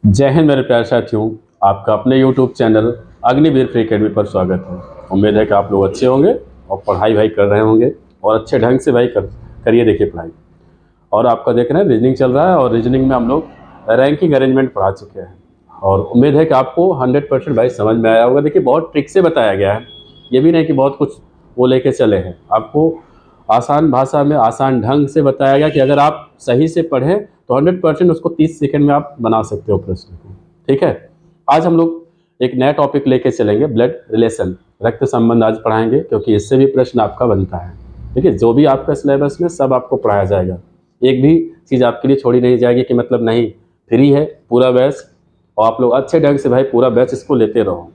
जय हिंद मेरे प्यारे साथियों। आपका अपने YouTube channel Agniveer free academy पर स्वागत है। उम्मीद है कि आप लोग अच्छे होंगे और पढ़ाई भाई कर रहे होंगे और अच्छे ढंग से भाई करिए देखिए पढ़ाई। और आपका देख रहे हैं रीजनिंग चल रहा है और रीजनिंग में हम लोग रैंकिंग अरेंजमेंट पढ़ा चुके हैं और उम्मीद है कि आपको 100% भाई समझ में आया होगा। देखिए बहुत ट्रिक से बताया गया है, ये भी नहीं कि बहुत कुछ वो लेके चले हैं। आपको आसान भाषा में आसान ढंग से बताया गया कि अगर आप सही से पढ़ें तो 100% उसको 30 सेकंड में आप बना सकते हो प्रश्न को। ठीक है, आज हम लोग एक नया टॉपिक लेके चलेंगे, ब्लड रिलेशन, रक्त संबंध आज पढ़ाएंगे क्योंकि इससे भी प्रश्न आपका बनता है। ठीक है, जो भी आपका सिलेबस में सब आपको पढ़ाया जाएगा, एक भी चीज़ आपके लिए छोड़ी नहीं जाएगी कि मतलब नहीं फ्री है पूरा बैच। और आप लोग अच्छे ढंग से भाई पूरा बैच इसको लेते रहो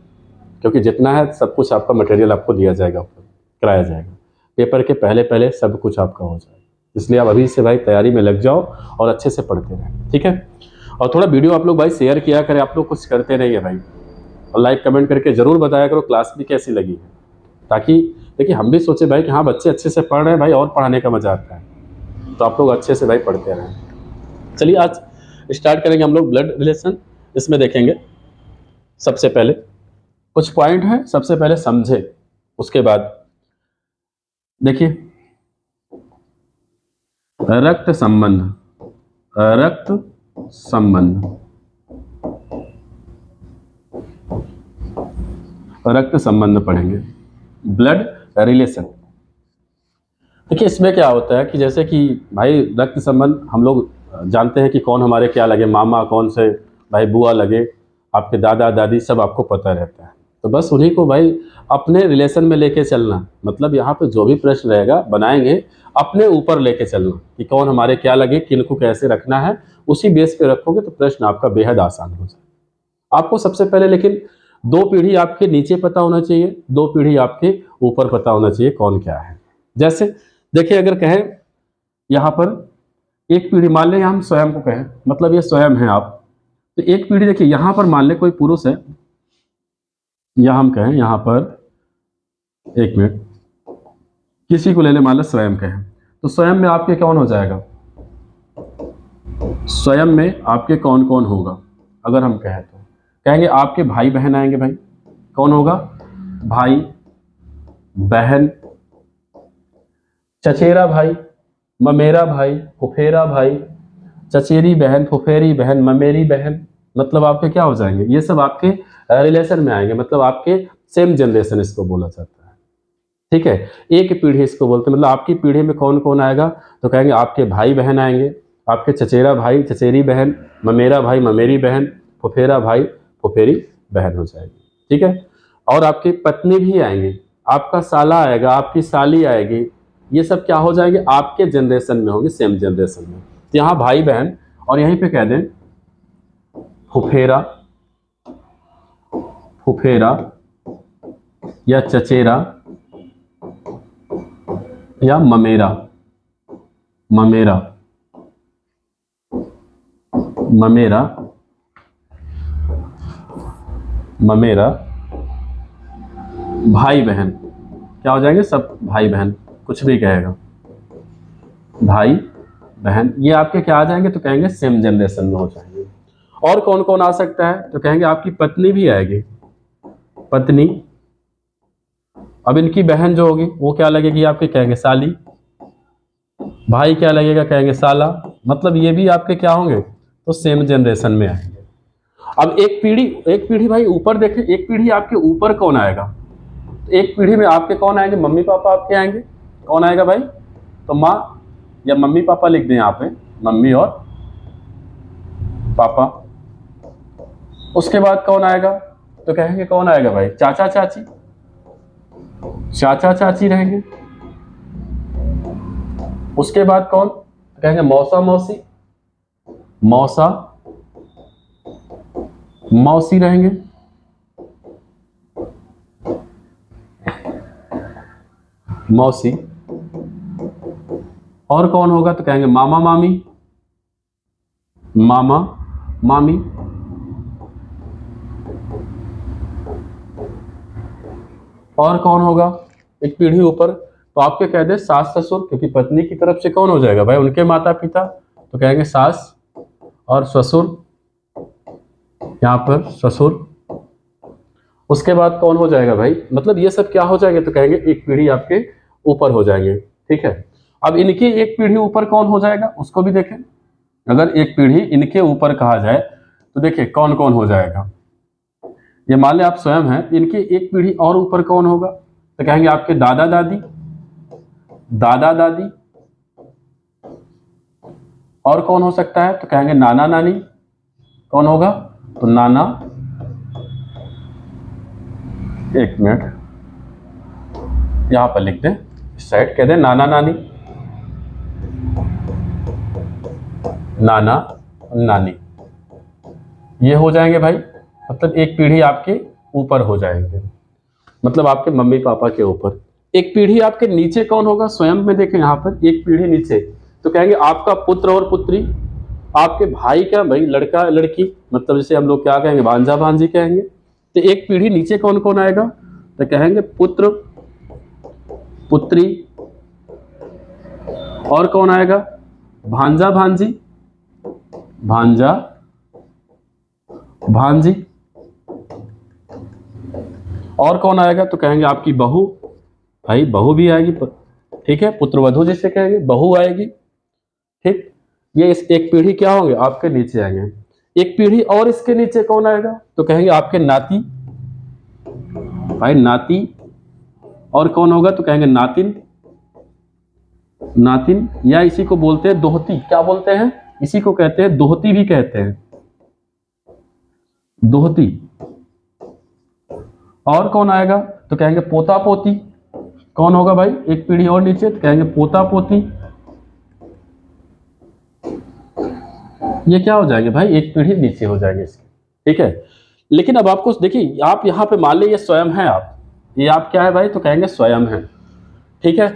क्योंकि जितना है सब कुछ आपका मटेरियल आपको दिया जाएगा, कराया जाएगा। पेपर के पहले पहले सब कुछ आपका हो जाएगा, इसलिए आप अभी से भाई तैयारी में लग जाओ और अच्छे से पढ़ते रहें। ठीक है, और थोड़ा वीडियो आप लोग भाई शेयर किया करें, आप लोग कुछ करते रहिए भाई और लाइक कमेंट करके ज़रूर बताया करो क्लास भी कैसी लगी है, ताकि देखिए हम भी सोचे भाई कि हाँ बच्चे अच्छे से पढ़ रहे हैं भाई और पढ़ाने का मजा आता है, तो आप लोग अच्छे से भाई पढ़ते रहें। चलिए आज स्टार्ट करेंगे हम लोग ब्लड रिलेशन। इसमें देखेंगे सबसे पहले कुछ पॉइंट है, सबसे पहले समझे उसके बाद देखिए रक्त संबंध। रक्त संबंध, रक्त संबंध पढ़ेंगे, ब्लड रिलेशन। देखिए इसमें क्या होता है कि जैसे कि भाई रक्त संबंध हम लोग जानते हैं कि कौन हमारे क्या लगे, मामा कौन से भाई बुआ लगे, आपके दादा दादी सब आपको पता रहता है। तो बस उन्हीं को भाई अपने रिलेशन में लेके चलना, मतलब यहाँ पे जो भी प्रश्न रहेगा बनाएंगे अपने ऊपर लेके चलना कि कौन हमारे क्या लगे, किनको कैसे रखना है, उसी बेस पे रखोगे तो प्रश्न आपका बेहद आसान हो जाए। आपको सबसे पहले लेकिन दो पीढ़ी आपके नीचे पता होना चाहिए, दो पीढ़ी आपके ऊपर पता होना चाहिए कौन क्या है। जैसे देखिए अगर कहें यहाँ पर एक पीढ़ी, मान लें हम स्वयं को कहें, मतलब ये स्वयं है आप, तो एक पीढ़ी देखिए यहाँ पर मान लें कोई पुरुष है, या हम कहें यहाँ पर, एक मिनट, किसी को ले लें, मान लें स्वयं कहें, तो स्वयं में आपके कौन हो जाएगा, स्वयं में आपके कौन कौन होगा। अगर हम कहें तो कहेंगे आपके भाई बहन आएंगे भाई, कौन होगा, भाई बहन, चचेरा भाई, ममेरा भाई, फुफेरा भाई, चचेरी बहन, फुफेरी बहन, ममेरी बहन, मतलब आपके क्या हो जाएंगे, ये सब आपके रिलेशन में आएंगे, मतलब आपके सेम जनरेशन इसको बोला जाता है। ठीक है, एक पीढ़ी इसको बोलते हैं, मतलब आपकी पीढ़ी में कौन कौन आएगा, तो कहेंगे आपके भाई बहन आएंगे, आपके चचेरा भाई चचेरी बहन, ममेरा भाई ममेरी बहन, फुफेरा भाई फुफेरी बहन हो जाएगी। ठीक है, और आपकी पत्नी भी आएंगे, आपका साला आएगा, आपकी साली आएगी, ये सब क्या हो जाएंगे, आपके जनरेशन में होंगे, सेम जनरेशन में। तो यहाँ भाई बहन, और यहीं पे कह दें फुफेरा, फुफेरा या चचेरा या ममेरा, ममेरा, ममेरा, ममेरा, भाई बहन, क्या हो जाएंगे सब भाई बहन, कुछ भी कहेगा, भाई बहन, ये आपके क्या आ जाएंगे, तो कहेंगे सेम जनरेशन में हो जाएंगे। और कौन कौन आ सकता है, तो कहेंगे आपकी पत्नी भी आएगी, पत्नी। अब इनकी बहन जो होगी वो क्या लगेगी आपके, कहेंगे साली। भाई क्या लगेगा, कहेंगे साला, मतलब ये भी आपके क्या होंगे, तो सेम जनरेशन में आएंगे। अब एक पीढ़ी भाई ऊपर देखें, एक पीढ़ी आपके ऊपर कौन आएगा, तो एक पीढ़ी में आपके कौन आएंगे, मम्मी पापा आपके आएंगे। कौन आएगा भाई, तो माँ या मम्मी पापा लिख दें यहाँ पे, मम्मी और पापा। उसके बाद कौन आएगा, तो कहेंगे कौन आएगा भाई, चाचा चाची, चाचा चाची रहेंगे। उसके बाद कौन, तो कहेंगे मौसा मौसी, मौसा मौसी रहेंगे। मौसी, और कौन होगा, तो कहेंगे मामा मामी, मामा मामी। और कौन होगा एक पीढ़ी ऊपर, तो आपके कह दे सास ससुर, क्योंकि पत्नी की तरफ से कौन हो जाएगा भाई, उनके माता पिता, तो कहेंगे सास और ससुर। यहाँ पर ससुर, उसके बाद कौन हो जाएगा भाई, मतलब ये सब क्या हो जाएंगे, तो कहेंगे एक पीढ़ी आपके ऊपर हो जाएंगे। ठीक है, अब इनकी एक पीढ़ी ऊपर कौन हो जाएगा उसको भी देखें। अगर एक पीढ़ी इनके ऊपर कहा जाए तो देखिए कौन कौन हो जाएगा। ये मान लें आप स्वयं हैं, इनकी एक पीढ़ी और ऊपर कौन होगा, तो कहेंगे आपके दादा दादी, दादा दादी, और कौन हो सकता है, तो कहेंगे नाना नानी। कौन होगा, तो नाना, एक मिनट यहां पर लिख दें, इस साइड कह दें नाना नानी, नाना नानी, ये हो जाएंगे भाई। मतलब एक पीढ़ी आपके ऊपर हो जाएंगे, मतलब आपके मम्मी पापा के ऊपर। एक पीढ़ी आपके नीचे कौन होगा, स्वयं में देखें यहाँ पर एक पीढ़ी नीचे, तो कहेंगे आपका पुत्र और पुत्री, आपके भाई का भाई लड़का लड़की, मतलब जैसे हम लोग क्या कहेंगे भांजा भांजी कहेंगे। तो एक पीढ़ी नीचे कौन कौन आएगा, तो कहेंगे पुत्र पुत्री, और कौन आएगा, भांजा भांजी, भांजा भांजी, और कौन आएगा, तो कहेंगे आपकी बहू, भाई बहू भी आएगी। ठीक है, पुत्र वधू जिसे कहेंगे, बहू आएगी। ठीक, ये इस एक पीढ़ी क्या होंगे आपके नीचे आएंगे। एक पीढ़ी और इसके नीचे कौन आएगा, तो कहेंगे आपके नाती, भाई नाती, और कौन होगा, तो कहेंगे नातिन, नातिन, या इसी को बोलते हैं दोहती। क्या बोलते हैं, इसी को कहते हैं दोहती भी कहते हैं, दोहती। और कौन आएगा, तो कहेंगे पोता पोती। कौन होगा भाई, एक पीढ़ी और नीचे, तो कहेंगे पोता पोती। ये क्या हो जाएंगे भाई, एक पीढ़ी नीचे हो जाएंगे इसके। ठीक है, लेकिन अब आपको देखिए, आप यहाँ पे मान लीजिए ये स्वयं है, आप ये आप क्या है भाई, तो कहेंगे स्वयं है। ठीक है,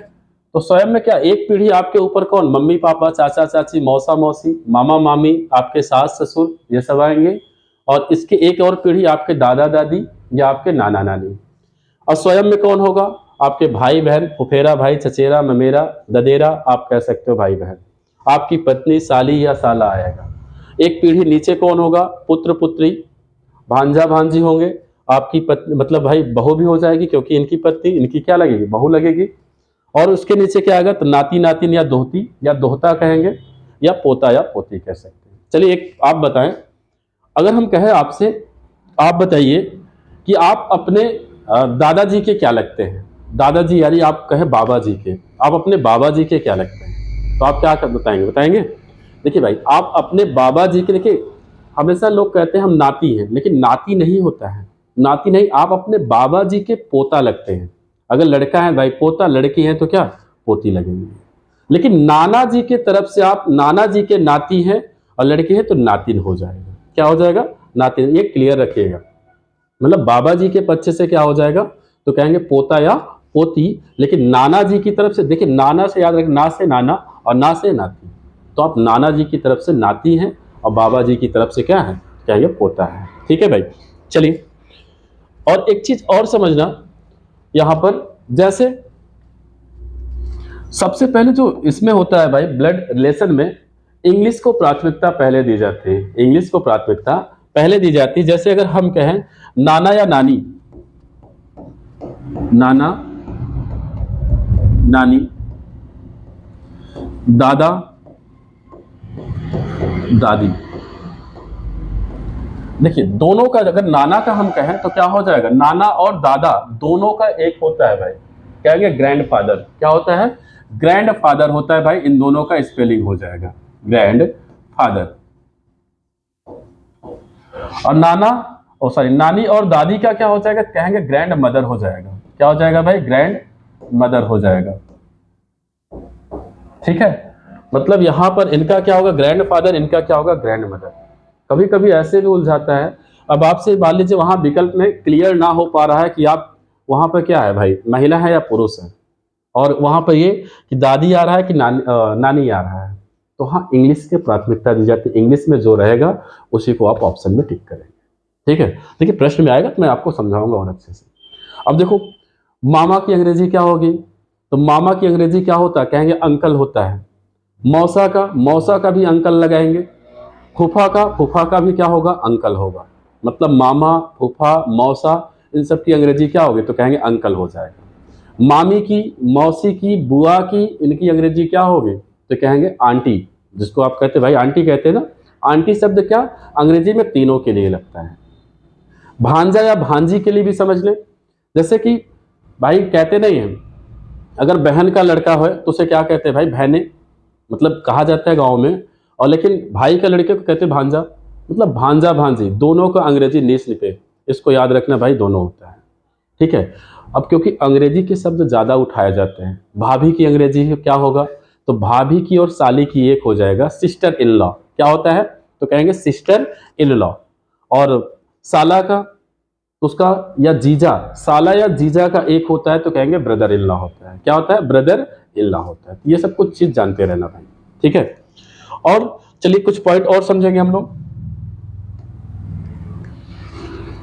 तो स्वयं में क्या, एक पीढ़ी आपके ऊपर कौन, मम्मी पापा, चाचा चाची, मौसा मौसी, मामा मामी, आपके सास ससुर, ये सब आएंगे। और इसके एक और पीढ़ी आपके दादा दादी या आपके नाना नानी। और स्वयं में कौन होगा, आपके भाई बहन, फुफेरा भाई, चचेरा ममेरा, ददेरा, आप कह सकते हो भाई बहन, आपकी पत्नी, साली या साला आएगा। एक पीढ़ी नीचे कौन होगा, पुत्र पुत्री, भांजा भांजी होंगे। आपकी पत्नी, मतलब भाई बहू भी हो जाएगी, क्योंकि इनकी पत्नी, इनकी क्या लगेगी, बहू लगेगी। और उसके नीचे क्या आएगा, तो नाती नातिन या दोहती या दोहता कहेंगे, या पोता या पोती कह सकते हैं। चलिए एक आप बताएं, अगर हम कहें आपसे, आप बताइए कि आप अपने दादाजी के क्या लगते हैं, दादाजी यानी आप कहें बाबा जी के, आप अपने बाबा जी के क्या लगते हैं, तो आप क्या बताएंगे, बताएंगे। देखिए भाई, आप अपने बाबा जी के, देखिए हमेशा लोग कहते हैं हम नाती हैं, लेकिन नाती नहीं होता है, नाती नहीं, आप अपने बाबा जी के पोता लगते हैं। अगर लड़का है भाई पोता, लड़की है तो क्या पोती लगेंगे। लेकिन नाना जी के तरफ से आप नाना जी के नाती हैं, और लड़की है तो नातिन हो जाएगा। क्या हो जाएगा, नातिन। ये क्लियर रखिएगा, मतलब बाबा जी के पक्ष से क्या हो जाएगा, तो कहेंगे पोता या पोती। लेकिन नाना जी की तरफ से, देखिए नाना से याद रखें, ना से नाना और ना से नाती, तो आप नाना जी की तरफ से नाती हैं, और बाबा जी की तरफ से क्या है, कहेंगे पोता है। ठीक है भाई, चलिए और एक चीज और समझना यहां पर, जैसे सबसे पहले जो इसमें होता है भाई, ब्लड रिलेशन में इंग्लिश को प्राथमिकता पहले दी जाती है, इंग्लिश को प्राथमिकता पहले दी जाती है। जैसे अगर हम कहें नाना या नानी, नाना नानी, दादा दादी, देखिए दोनों का, अगर नाना का हम कहें तो क्या हो जाएगा, नाना और दादा दोनों का एक होता है भाई, क्या है ग्रैंडफादर। क्या होता है, ग्रैंडफादर होता है भाई, इन दोनों का स्पेलिंग हो जाएगा ग्रैंडफादर। और नाना, ओ सॉरी, नानी और दादी का क्या हो जाएगा, कहेंगे ग्रैंड मदर हो जाएगा। क्या हो जाएगा भाई, ग्रैंड मदर हो जाएगा। ठीक है, मतलब यहां पर इनका क्या होगा, ग्रैंडफादर, इनका क्या होगा, ग्रैंड मदर। कभी कभी ऐसे भी उलझाता है। अब आपसे मान लीजिए वहां विकल्प में क्लियर ना हो पा रहा है कि आप वहां पर क्या है भाई, महिला है या पुरुष है, और वहां पर ये कि दादी आ रहा है कि नानी आ रहा है, तो हाँ इंग्लिश की प्राथमिकता दी जाती है। इंग्लिश में जो रहेगा उसी को आप ऑप्शन में टिक करेंगे। ठीक है, देखिए प्रश्न में आएगा तो मैं आपको समझाऊंगा और अच्छे से। अब देखो मामा की अंग्रेजी क्या होगी, तो मामा की अंग्रेजी क्या होता है, कहेंगे अंकल होता है। मौसा का भी अंकल लगाएंगे। फूफा का भी क्या होगा, अंकल होगा। मतलब मामा, फूफा, मौसा, इन सब की अंग्रेजी क्या होगी? तो कहेंगे अंकल हो जाएगा। मामी की, मौसी की, बुआ की, इनकी अंग्रेजी क्या होगी? तो कहेंगे आंटी। जिसको आप कहते हैं भाई आंटी कहते हैं ना, आंटी शब्द क्या अंग्रेजी में तीनों के लिए लगता है। भांजा या भांजी के लिए भी समझ लें। जैसे कि भाई कहते नहीं है, अगर बहन का लड़का है तो उसे क्या कहते हैं भाई? बहने, मतलब कहा जाता है गांव में। और लेकिन भाई का लड़के को कहते हैं भांजा। मतलब भांजा भांजी दोनों का अंग्रेजी नीस निपे, इसको याद रखना भाई, दोनों होता है। ठीक है। अब क्योंकि अंग्रेजी के शब्द ज़्यादा उठाए जाते हैं, भाभी की अंग्रेजी क्या होगा? तो भाभी की और साली की एक हो जाएगा सिस्टर इन लॉ। क्या होता है? तो कहेंगे सिस्टर इन लॉ। और साला का, तो उसका या जीजा, साला या जीजा का एक होता है तो कहेंगे ब्रदर इन लॉ होता है। क्या होता है? ब्रदर इन लॉ होता है। तो ये सब कुछ चीज जानते रहना भाई। ठीक है। और चलिए कुछ पॉइंट और समझेंगे हम लोग।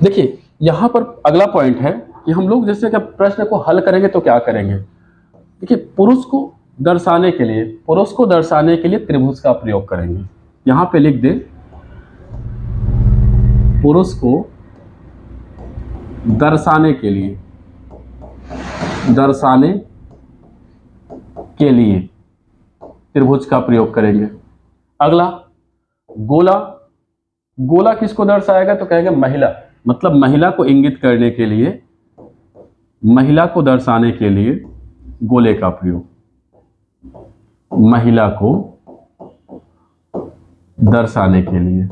देखिए यहां पर अगला पॉइंट है कि हम लोग जैसे कि प्रश्न को हल करेंगे तो क्या करेंगे। देखिए पुरुष को दर्शाने के लिए त्रिभुज का प्रयोग करेंगे। यहां पे लिख दे पुरुष को दर्शाने के लिए त्रिभुज का प्रयोग करेंगे। अगला गोला, गोला किसको दर्शाएगा? तो कहेंगे महिला, मतलब महिला को इंगित करने के लिए, महिला को दर्शाने के लिए गोले का प्रयोग, महिला को दर्शाने के लिए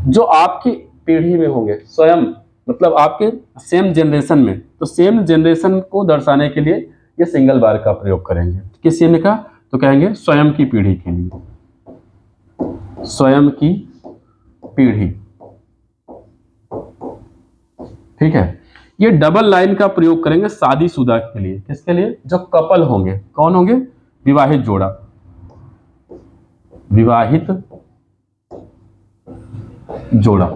जो आपकी पीढ़ी में होंगे स्वयं, मतलब आपके सेम जनरेशन में, तो सेम जनरेशन को दर्शाने के लिए ये सिंगल बार का प्रयोग करेंगे। किस चीज का? तो कहेंगे स्वयं की पीढ़ी के लिए, स्वयं की पीढ़ी। ठीक है। ये डबल लाइन का प्रयोग करेंगे शादीशुदा के लिए। किसके लिए? जो कपल होंगे। कौन होंगे? विवाहित जोड़ा, विवाहित जोड़ा।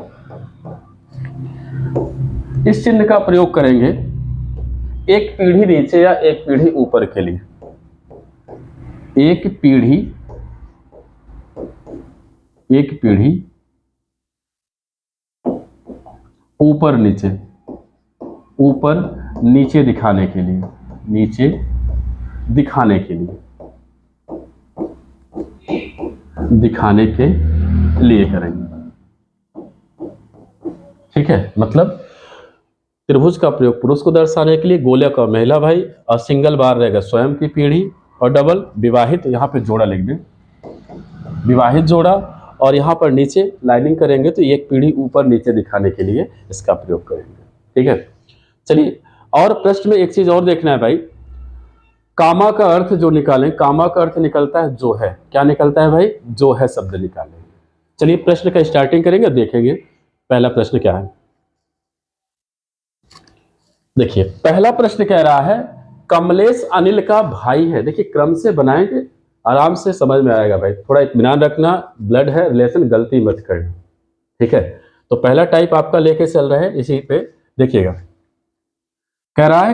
इस चिन्ह का प्रयोग करेंगे एक पीढ़ी नीचे या एक पीढ़ी ऊपर के लिए। एक पीढ़ी ऊपर नीचे दिखाने के लिए, दिखाने के लिए करेंगे। ठीक है। मतलब त्रिभुज का प्रयोग पुरुष को दर्शाने के लिए, गोले का महिला भाई, और सिंगल बार रहेगा स्वयं की पीढ़ी, और डबल विवाहित, यहाँ पे जोड़ा लिख दें, विवाहित जोड़ा। और यहाँ पर नीचे लाइनिंग करेंगे तो एक पीढ़ी ऊपर नीचे दिखाने के लिए इसका प्रयोग करेंगे। ठीक है। चलिए और प्रश्न में एक चीज और देखना है भाई, कामा का अर्थ जो निकालें, कामा का अर्थ निकलता है जो है। क्या निकलता है भाई? जो है शब्द निकालें। चलिए प्रश्न का स्टार्टिंग करेंगे, देखेंगे पहला प्रश्न क्या है। देखिए पहला प्रश्न कह रहा है कमलेश अनिल का भाई है। देखिए क्रम से बनाएंगे, आराम से समझ में आएगा भाई। थोड़ा इत्मीनान रखना, ब्लड है रिलेशन, गलती मत करना। ठीक है। तो पहला टाइप आपका लेके चल रहा है, इसी पे देखिएगा। कह रहा है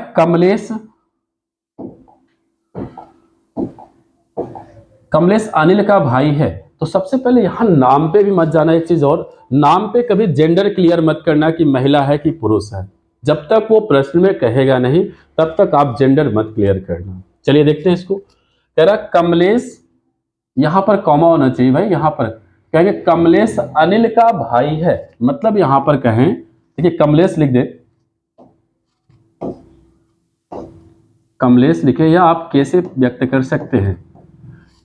कमलेश अनिल का भाई है। तो सबसे पहले यहां नाम पे भी मत जाना। एक चीज और, नाम पे कभी जेंडर क्लियर मत करना कि महिला है कि पुरुष है। जब तक वो प्रश्न में कहेगा नहीं तब तक आप जेंडर मत क्लियर करना। चलिए देखते हैं इसको। कह रहा कमलेश, यहां पर कॉमा होना चाहिए भाई। यहां पर कहेंगे कमलेश अनिल का भाई है, मतलब यहां पर कहें, देखिए कमलेश लिख दे, कमलेश लिखे, या आप कैसे व्यक्त कर सकते हैं।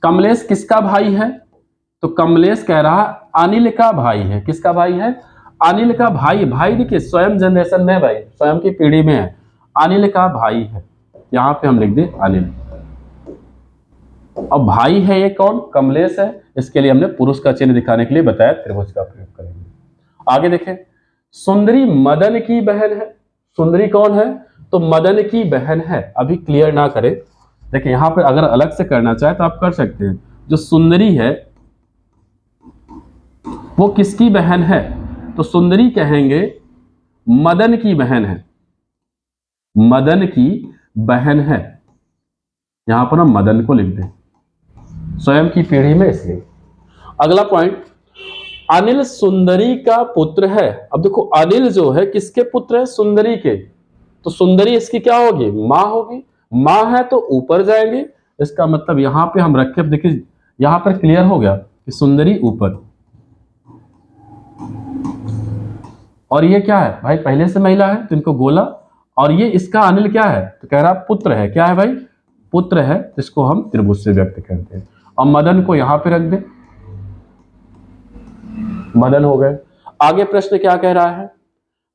कमलेश किसका भाई है? तो कमलेश कह रहा अनिल का भाई है। किसका भाई है? अनिल का भाई। भाई देखिए स्वयं जनरेशन में भाई, स्वयं की पीढ़ी में है, अनिल का भाई है। यहां पे हम लिख दे अनिल। अब भाई है ये कौन? कमलेश है। इसके लिए हमने पुरुष का चिन्ह दिखाने के लिए बताया त्रिभुज का प्रयोग करेंगे। आगे देखें, सुंदरी मदन की बहन है। सुंदरी कौन है? तो मदन की बहन है। अभी क्लियर ना करें, देखिए यहां पर अगर अलग से करना चाहे तो आप कर सकते हैं। जो सुंदरी है वो किसकी बहन है? तो सुंदरी कहेंगे मदन की बहन है, मदन की बहन है। यहां पर हम मदन को लिख दें, स्वयं की पीढ़ी में, इसलिए। अगला पॉइंट, अनिल सुंदरी का पुत्र है। अब देखो अनिल जो है किसके पुत्र है? सुंदरी के। तो सुंदरी इसकी क्या होगी? मां होगी। मां है तो ऊपर जाएंगे, इसका मतलब यहां पे हम रखे, देखिए यहां पर क्लियर हो गया कि सुंदरी ऊपर। और ये क्या है भाई? पहले से महिला है तो इनको गोला। और ये इसका अनिल क्या है? तो कह रहा पुत्र है। क्या है भाई? पुत्र है, इसको हम त्रिभुज से व्यक्त करते हैं। और मदन को यहां पे रख दे, मदन हो गए। आगे प्रश्न क्या कह रहा है?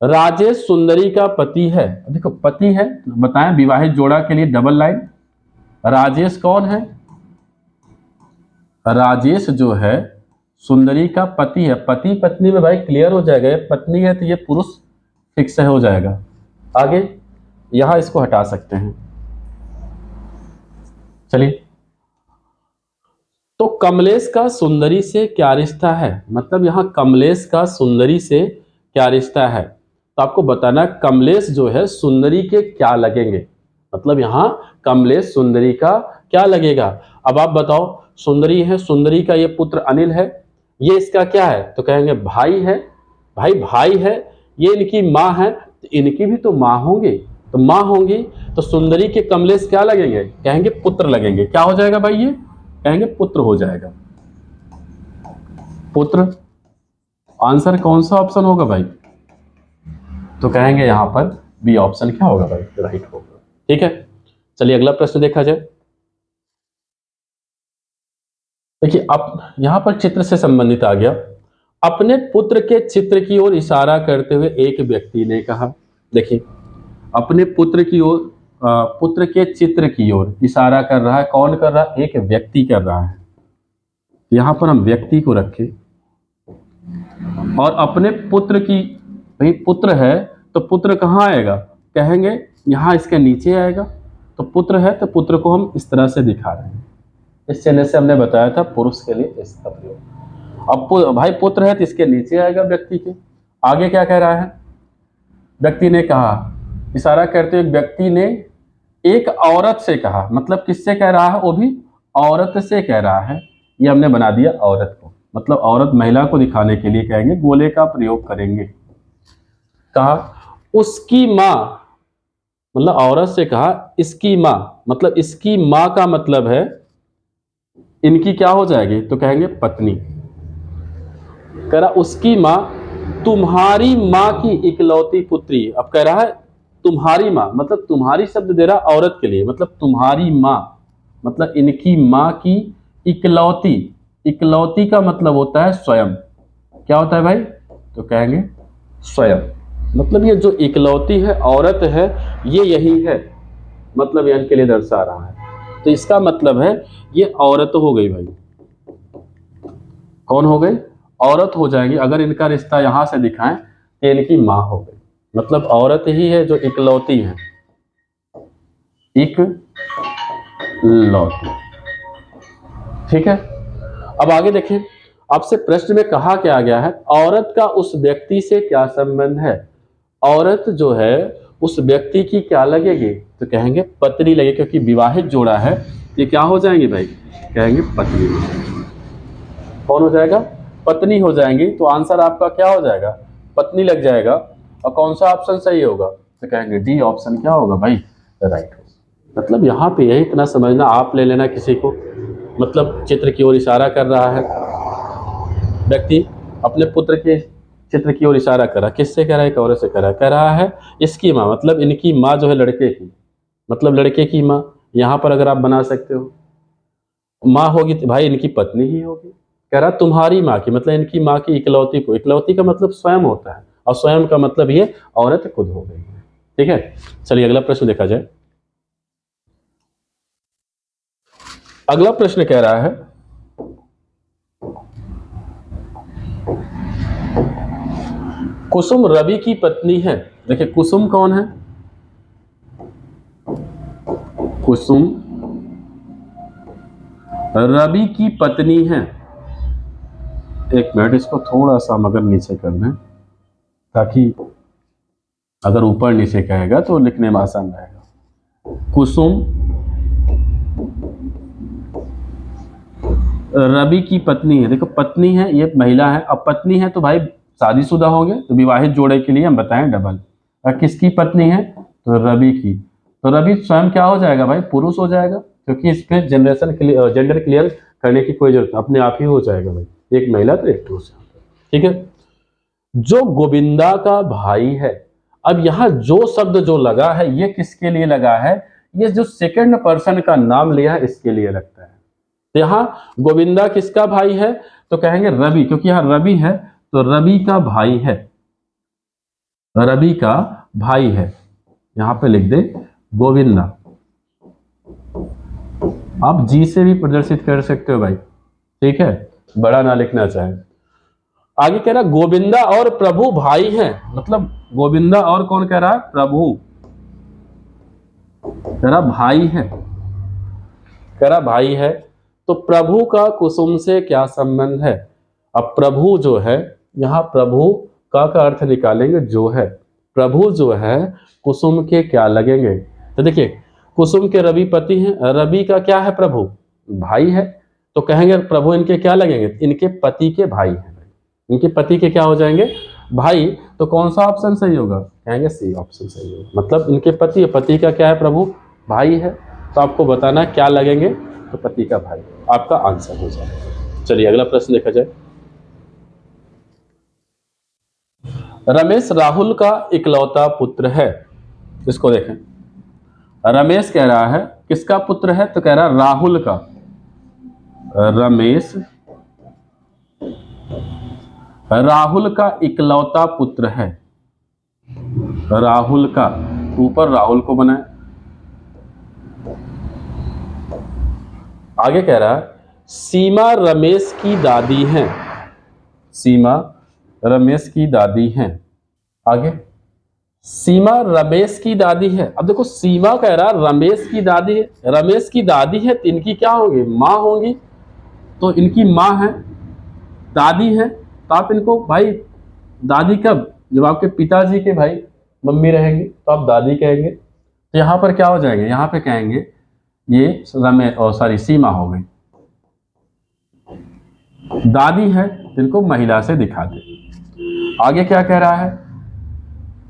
राजेश सुंदरी का पति है। देखो पति है, बताएं विवाहित जोड़ा के लिए डबल लाइन। राजेश कौन है? राजेश जो है सुंदरी का पति है। पति पत्नी में भाई क्लियर हो जाएगा, पत्नी है तो ये पुरुष फिक्स है, हो जाएगा। आगे यहां इसको हटा सकते हैं। चलिए, तो कमलेश का सुंदरी से क्या रिश्ता है? मतलब यहां कमलेश का सुंदरी से क्या रिश्ता है, तो आपको बताना कमलेश जो है सुंदरी के क्या लगेंगे। मतलब यहां कमलेश सुंदरी का क्या लगेगा। अब आप बताओ, सुंदरी है, सुंदरी का ये पुत्र अनिल है, ये इसका क्या है? तो कहेंगे भाई है। भाई भाई है, ये इनकी मां है, तो इनकी भी तो मां होंगी। तो मां होंगी तो सुंदरी के कमलेश क्या लगेंगे? कहेंगे पुत्र लगेंगे। क्या हो जाएगा भाई? ये कहेंगे पुत्र हो जाएगा। पुत्र। आंसर कौन सा ऑप्शन होगा भाई? तो कहेंगे यहां पर बी ऑप्शन क्या होगा भाई? राइट होगा। ठीक है, चलिए अगला प्रश्न देखा जाए। देखिए अब यहां पर चित्र से संबंधित आ गया। अपने पुत्र के चित्र की ओर इशारा करते हुए एक व्यक्ति ने कहा। देखिए अपने पुत्र की ओर, पुत्र के चित्र की ओर इशारा कर रहा है। कौन कर रहा है? एक व्यक्ति कर रहा है। यहां पर हम व्यक्ति को रखें और अपने पुत्र की, भाई पुत्र है तो पुत्र कहाँ आएगा? कहेंगे यहां इसके नीचे आएगा। तो पुत्र है तो पुत्र को हम इस तरह से दिखा रहे हैं। इस चिन्ह से हमने बताया था पुरुष के लिए इसका प्रयोग। अब भाई पुत्र है तो इसके नीचे आएगा व्यक्ति के। आगे क्या कह रहा है? व्यक्ति ने कहा, इशारा करते हुए व्यक्ति ने एक औरत से कहा। मतलब किससे कह रहा है? वो भी औरत से कह रहा है। ये हमने बना दिया औरत को, मतलब औरत महिला को दिखाने के लिए कहेंगे गोले का प्रयोग करेंगे। कहा उसकी मां, मतलब औरत से कहा इसकी मां, मतलब इसकी मां का मतलब है इनकी क्या हो जाएगी? तो कहेंगे पत्नी। कह रहा उसकी मां तुम्हारी मां की इकलौती पुत्री। अब कह रहा है तुम्हारी मां, मतलब तुम्हारी शब्द दे रहा औरत के लिए, मतलब तुम्हारी मां, मतलब इनकी मां की इकलौती। इकलौती का मतलब होता है स्वयं। क्या होता है भाई? तो कहेंगे स्वयं। मतलब ये जो इकलौती है, औरत है, ये यही है, मतलब यह इनके लिए दर्शा रहा है। तो इसका मतलब है ये औरत हो गई भाई। कौन हो गई? औरत हो जाएगी। अगर इनका रिश्ता यहां से दिखाएं तो इनकी मां हो गई, मतलब औरत ही है जो इकलौती है। इकलौती। ठीक है, अब आगे देखें। आपसे प्रश्न में कहा क्या गया है? औरत का उस व्यक्ति से क्या संबंध है? औरत जो है उस व्यक्ति की क्या लगेगी? तो कहेंगे पत्नी लगेगी, क्योंकि विवाहित जोड़ा है। ये क्या हो जाएंगे भाई? कहेंगे पत्नी। कौन हो जाएगा? पत्नी हो जाएंगी। तो आंसर आपका क्या हो जाएगा? पत्नी लग जाएगा। और कौन सा ऑप्शन सही होगा? तो कहेंगे डी ऑप्शन क्या होगा भाई? राइट होगा। मतलब यहाँ पे यही इतना समझना, आप ले लेना किसी को, मतलब चित्र की ओर इशारा कर रहा है व्यक्ति, अपने पुत्र के चित्र की ओर इशारा कर रहा है। किससे कह रहा है? एक औरत से कह रहा है। कह रहा है इसकी माँ, मतलब इनकी माँ जो है लड़के की, मतलब लड़के की माँ। यहाँ पर अगर आप बना सकते हो, माँ होगी तो भाई इनकी पत्नी ही होगी। कह रहा तुम्हारी माँ की, मतलब इनकी माँ की इकलौती को। इकलौती का मतलब स्वयं होता है, और स्वयं का मतलब ये औरत खुद हो गई है। ठीक है, चलिए अगला प्रश्न देखा जाए। अगला प्रश्न कह रहा है कुसुम रवि की पत्नी है। देखिए कुसुम कौन है? कुसुम रवि की पत्नी है। एक मिनट, इसको थोड़ा सा मगर नीचे कर दें, ताकि अगर ऊपर नीचे कहेगा तो लिखने में आसान रहेगा। कुसुम रवि की पत्नी है, देखो पत्नी है, ये महिला है, अब पत्नी है तो भाई शादीशुदा होंगे, तो विवाहित जोड़े के लिए हम बताएं डबल। और किसकी पत्नी है, तो रवि की, तो रवि स्वयं क्या हो जाएगा भाई, पुरुष हो जाएगा, क्योंकि इस पे जनरेशन क्लियर, जेंडर क्लियर करने की कोई जरूरत अपने आप ही हो जाएगा भाई, एक महिला तो एक पुरुष। ठीक है। जो गोविंदा का भाई है, अब यहां जो शब्द जो लगा है ये किसके लिए लगा है, ये जो सेकंड पर्सन का नाम लिया है इसके लिए लगता है। तो यहां गोविंदा किसका भाई है, तो कहेंगे रवि, क्योंकि यहां रवि है तो रवि का भाई है, रवि का भाई है, यहां पे लिख दे गोविंदा। आप जी से भी प्रदर्शित कर सकते हो भाई, ठीक है, बड़ा ना लिखना चाहे। आगे कह रहा गोविंदा और प्रभु भाई हैं, मतलब गोविंदा और कौन कह रहा है, प्रभु कह रहा भाई है, कह रहा भाई है, तो प्रभु का कुसुम से क्या संबंध है। अब प्रभु जो है, यहां प्रभु का अर्थ निकालेंगे जो है, प्रभु जो है कुसुम के क्या लगेंगे, तो देखिए कुसुम के रवि पति हैं, रवि का क्या है, प्रभु भाई है, तो कहेंगे प्रभु इनके क्या लगेंगे, इनके पति के भाई हैं, इनके पति के क्या हो जाएंगे, भाई। तो कौन सा ऑप्शन सही होगा, कहेंगे सी ऑप्शन सही होगा, मतलब इनके पति, पति का क्या है, प्रभु भाई है, तो आपको बताना क्या लगेंगे, तो पति का भाई, आपका आंसर हो जाएगा। चलिए अगला प्रश्न देखा जाए। रमेश राहुल का इकलौता पुत्र है, इसको देखें, रमेश कह रहा है किसका पुत्र है, तो कह रहा राहुल का, रमेश राहुल का इकलौता पुत्र है, राहुल का, ऊपर राहुल को बनाए। आगे कह रहा है सीमा रमेश की दादी हैं, सीमा रमेश की दादी हैं। आगे सीमा रमेश की दादी है, अब देखो सीमा कह रहा रमेश की दादी है, रमेश की दादी है तो इनकी क्या होगी, माँ होंगी, तो इनकी माँ है, दादी है, तो आप इनको भाई दादी कब, जब आपके पिताजी के भाई मम्मी रहेंगे तो आप दादी कहेंगे, तो यहाँ पर क्या हो जाएंगे, यहाँ पे कहेंगे ये रमेश और सॉरी सीमा हो गई, दादी है इनको महिला से दिखा दे। आगे क्या कह रहा है,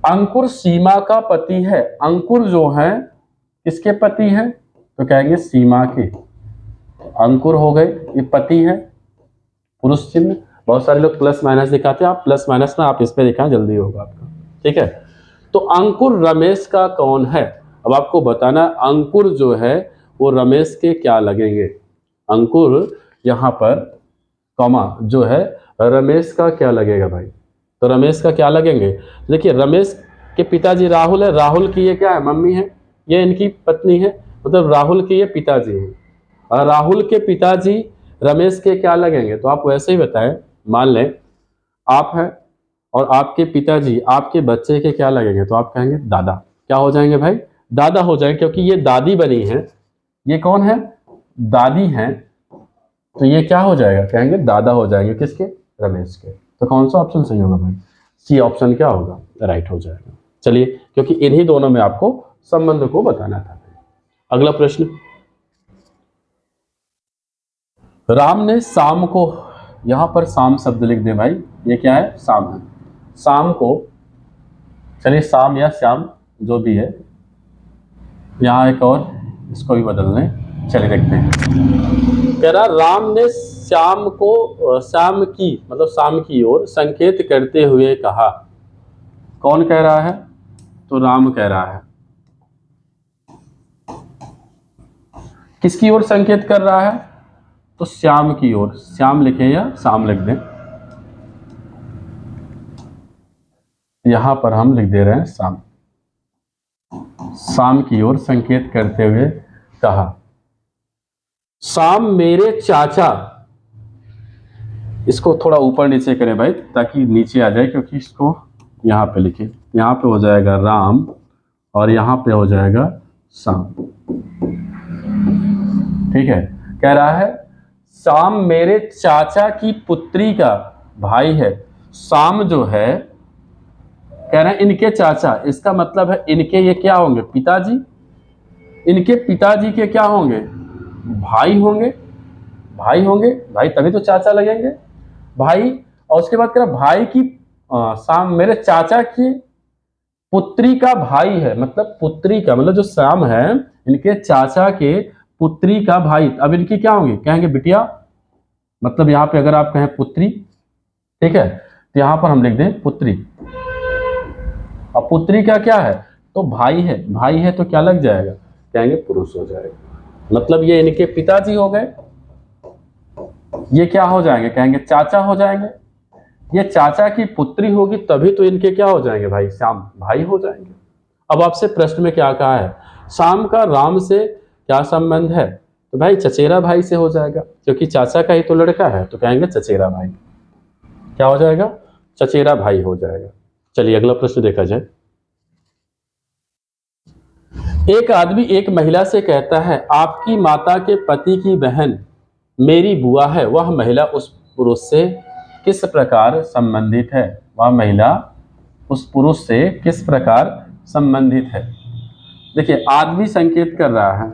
अंकुर सीमा का पति है, अंकुर जो है किसके पति है, तो कहेंगे सीमा के, अंकुर हो गए, ये पति है, पुरुष चिन्ह, बहुत सारे लोग प्लस माइनस दिखाते हैं, आप प्लस माइनस ना आप इस पे दिखाएं, जल्दी होगा आपका, ठीक है। तो अंकुर रमेश का कौन है, अब आपको बताना अंकुर जो है वो रमेश के क्या लगेंगे, अंकुर यहाँ पर कॉमा जो है रमेश का क्या लगेगा भाई, तो रमेश का क्या लगेंगे, देखिए रमेश के पिताजी राहुल है, राहुल की ये क्या है, मम्मी है, ये इनकी पत्नी है, मतलब राहुल के ये पिताजी हैं, और राहुल के पिताजी रमेश के क्या लगेंगे, तो आप वैसे ही बताएं, मान लें आप हैं और आपके पिताजी आपके बच्चे के क्या लगेंगे, तो आप कहेंगे दादा, क्या हो जाएंगे भाई, दादा हो जाएंगे, क्योंकि ये दादी बनी है, ये कौन है, दादी हैं, तो ये क्या हो जाएगा, कहेंगे दादा हो जाएंगे, किसके, रमेश के। तो कौन सा ऑप्शन सही होगा भाई, सी ऑप्शन क्या होगा, राइट हो जाएगा। चलिए क्योंकि इन्हीं दोनों में आपको संबंध को बताना था। अगला प्रश्न, राम ने शाम को, यहां पर शाम शब्द लिख दे भाई, ये क्या है, शाम है, शाम को, चलिए शाम या श्याम जो भी है, यहां एक और इसको भी बदल दें, चलिए देखते हैं। कह रहा राम ने श्याम को, श्याम की मतलब शाम की ओर संकेत करते हुए कहा, कौन कह रहा है, तो राम कह रहा है, किसकी ओर संकेत कर रहा है, तो श्याम की ओर, श्याम लिखें या शाम लिख दें, यहां पर हम लिख दे रहे हैं शाम, शाम की ओर संकेत करते हुए कहा, शाम मेरे चाचा, इसको थोड़ा ऊपर नीचे करें भाई ताकि नीचे आ जाए, क्योंकि इसको यहां पे लिखे, यहां पे हो जाएगा राम और यहां पे हो जाएगा शाम, ठीक है। कह रहा है शाम मेरे चाचा की पुत्री का भाई है, शाम जो है कह रहे हैं इनके चाचा, इसका मतलब है इनके ये क्या होंगे, पिताजी, इनके पिताजी के क्या होंगे, भाई होंगे, भाई होंगे, भाई तभी तो चाचा लगेंगे भाई। और उसके बाद कह रहा भाई की शाम मेरे चाचा की पुत्री का भाई है, मतलब पुत्री का मतलब जो शाम है इनके चाचा के पुत्री का भाई। अब इनकी क्या होंगी, कहेंगे बिटिया, मतलब यहाँ पे अगर आप कहें पुत्री, ठीक है, तो यहाँ पर हम लिख दें पुत्री। अब पुत्री का क्या है, तो भाई है, भाई है तो क्या लग जाएगा, कहेंगे पुरुष हो जाएगा। मतलब ये इनके पिताजी हो गए, ये क्या हो जाएंगे, कहेंगे चाचा हो जाएंगे। ये चाचा की पुत्री होगी तभी तो इनके क्या हो जाएंगे भाई, श्याम भाई हो जाएंगे। अब आपसे प्रश्न में क्या कहा है, श्याम का राम से क्या संबंध है, तो भाई चचेरा भाई से हो जाएगा, क्योंकि चाचा का ही तो लड़का है, तो कहेंगे चचेरा भाई। क्या हो जाएगा, चचेरा भाई हो जाएगा। चलिए अगला प्रश्न देखा जाए। एक आदमी एक महिला से कहता है, आपकी माता के पति की बहन मेरी बुआ है, वह महिला उस पुरुष से किस प्रकार संबंधित है, वह महिला उस पुरुष से किस प्रकार संबंधित है। देखिए आदमी संकेत कर रहा है,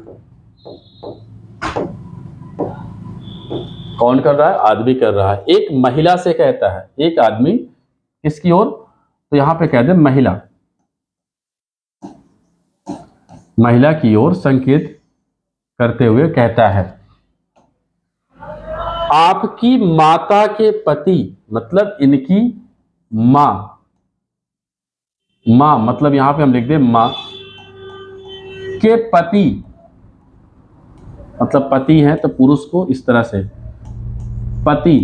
कौन कर रहा है, आदमी कर रहा है, एक महिला से कहता है, एक आदमी किसकी ओर, तो यहां पे कह दे महिला, महिला की ओर संकेत करते हुए कहता है, आपकी माता के पति, मतलब इनकी मां, मां मतलब यहां पे हम लिख दें मां के पति, मतलब पति है तो पुरुष को इस तरह से, पति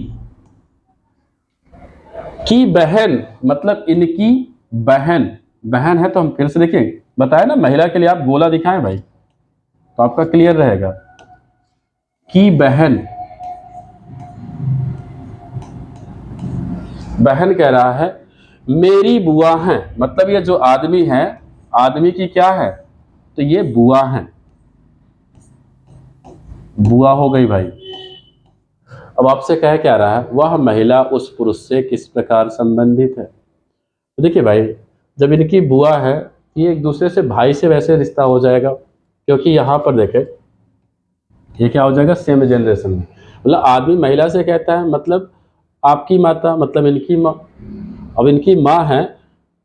की बहन, मतलब इनकी बहन, बहन है तो हम फिर से देखिए, बताया ना महिला के लिए आप गोला दिखाएं भाई तो आपका क्लियर रहेगा, की बहन, बहन कह रहा है मेरी बुआ है, मतलब ये जो आदमी है, आदमी की क्या है, तो ये बुआ है, बुआ हो गई भाई। अब आपसे कह क्या रहा है, वह महिला उस पुरुष से किस प्रकार संबंधित है। तो देखिए भाई, जब इनकी बुआ है ये एक दूसरे से भाई से वैसे रिश्ता हो जाएगा, क्योंकि यहाँ पर देखें ये क्या हो जाएगा, सेम जनरेशन में, मतलब आदमी महिला से कहता है मतलब आपकी माता, मतलब इनकी माँ। अब इनकी माँ है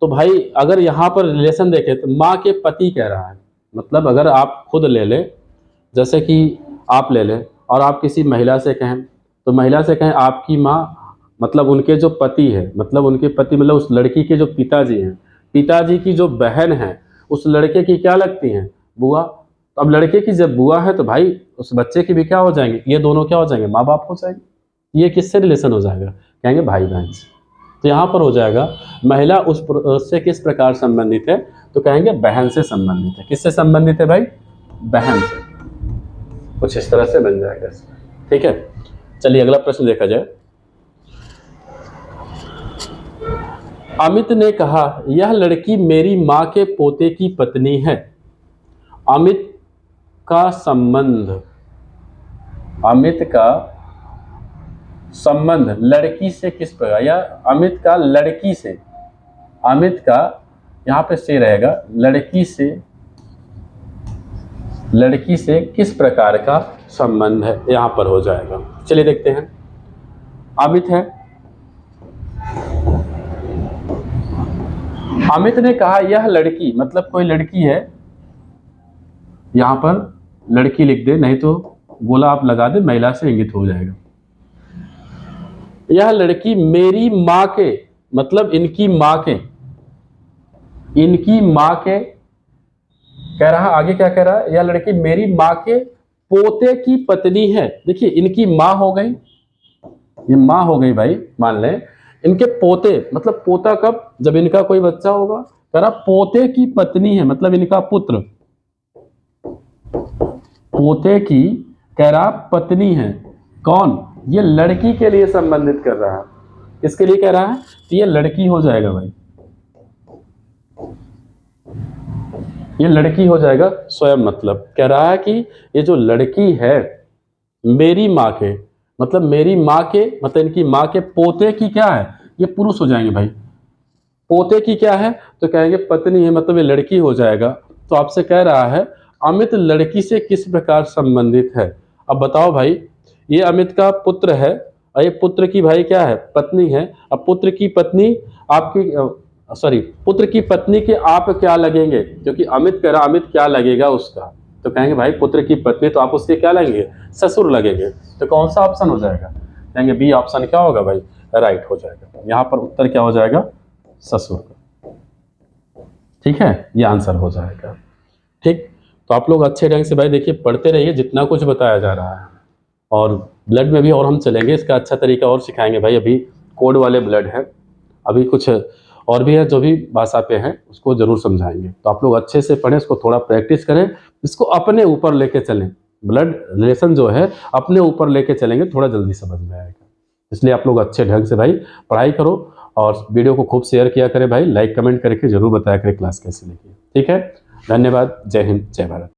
तो भाई अगर यहाँ पर रिलेशन देखें तो माँ के पति कह रहा है, मतलब अगर आप खुद ले लें, जैसे कि आप ले लें और आप किसी महिला से कहें, तो महिला से कहें आपकी माँ, मतलब उनके जो पति है, मतलब उनके पति मतलब उस लड़की के जो पिताजी हैं, पिताजी की जो बहन है उस लड़के की क्या लगती हैं, बुआ। तो अब लड़के की जब बुआ है तो भाई उस बच्चे की भी क्या हो जाएंगे, ये दोनों क्या हो जाएंगे, माँ बाप हो जाएंगे। ये किससे रिलेशन हो जाएगा, कहेंगे भाई बहन से। तो यहाँ पर हो जाएगा महिला उससे किस प्रकार संबंधित है, तो कहेंगे बहन से संबंधित है। किससे संबंधित है भाई, बहन से। कुछ इस तरह से बन जाएगा, ठीक है। चलिए अगला प्रश्न देखा जाए। अमित ने कहा यह लड़की मेरी माँ के पोते की पत्नी है। अमित का संबंध, अमित का संबंध लड़की से किस प्रकार, या अमित का लड़की से, अमित का यहाँ पे से रहेगा लड़की से किस प्रकार का संबंध है, यहाँ पर हो जाएगा। चलिए देखते हैं। अमित है, अमित ने कहा यह लड़की, मतलब कोई लड़की है, यहाँ पर लड़की लिख दे, नहीं तो गोला आप लगा दे, महिला से इंगित हो जाएगा। यह लड़की मेरी माँ के, मतलब इनकी माँ के, इनकी माँ के कह रहा, आगे क्या कह रहा है, यह लड़की मेरी माँ के पोते की पत्नी है। देखिए इनकी माँ हो गई, ये माँ हो गई भाई, मान लें इनके पोते, मतलब पोता कब, जब इनका कोई बच्चा होगा। कह रहा पोते की पत्नी है, मतलब इनका पुत्र, पोते की कह रहा पत्नी है। कौन, ये लड़की के लिए संबंधित कर रहा है, किसके लिए कह रहा है, तो ये लड़की हो जाएगा भाई, ये लड़की हो जाएगा स्वयं। मतलब कह रहा है कि ये जो लड़की है मेरी माँ के, मतलब मेरी माँ के, मतलब इनकी माँ के पोते की क्या है, ये पुरुष हो जाएंगे भाई। पोते की क्या है, तो कहेंगे पत्नी है, मतलब ये लड़की हो जाएगा। तो आपसे कह रहा है अमित लड़की से किस प्रकार संबंधित है। अब बताओ भाई, ये अमित का पुत्र है और ये पुत्र की भाई क्या है, पत्नी है। अब पुत्र की पत्नी आपकी सॉरी, पुत्र की पत्नी के आप क्या लगेंगे, क्योंकि अमित कह रहा अमित क्या लगेगा उसका, तो कहेंगे भाई पुत्र की पत्नी तो आप उसके क्या लगेंगे, ससुर लगेंगे। तो कौन सा ऑप्शन हो जाएगा, कहेंगे बी ऑप्शन क्या होगा भाई, राइट हो जाएगा। यहाँ पर उत्तर क्या हो जाएगा, ससुर का। ठीक है, ये आंसर हो जाएगा। ठीक, तो आप लोग अच्छे ढंग से भाई देखिए पढ़ते रहिए जितना कुछ बताया जा रहा है, और ब्लड में भी और हम चलेंगे, इसका अच्छा तरीका और सिखाएंगे भाई। अभी कोड वाले ब्लड है, अभी कुछ और भी है जो भी भाषा पे हैं उसको जरूर समझाएंगे। तो आप लोग अच्छे से पढ़ें, इसको थोड़ा प्रैक्टिस करें, इसको अपने ऊपर लेके चलें। ब्लड रिलेशन जो है अपने ऊपर लेके चलेंगे, थोड़ा जल्दी समझ में आएगा। इसलिए आप लोग अच्छे ढंग से भाई पढ़ाई करो, और वीडियो को खूब शेयर किया करें भाई, लाइक कमेंट करके जरूर बताया करें क्लास कैसी लगी। ठीक है, धन्यवाद, जय हिंद, जय भारत।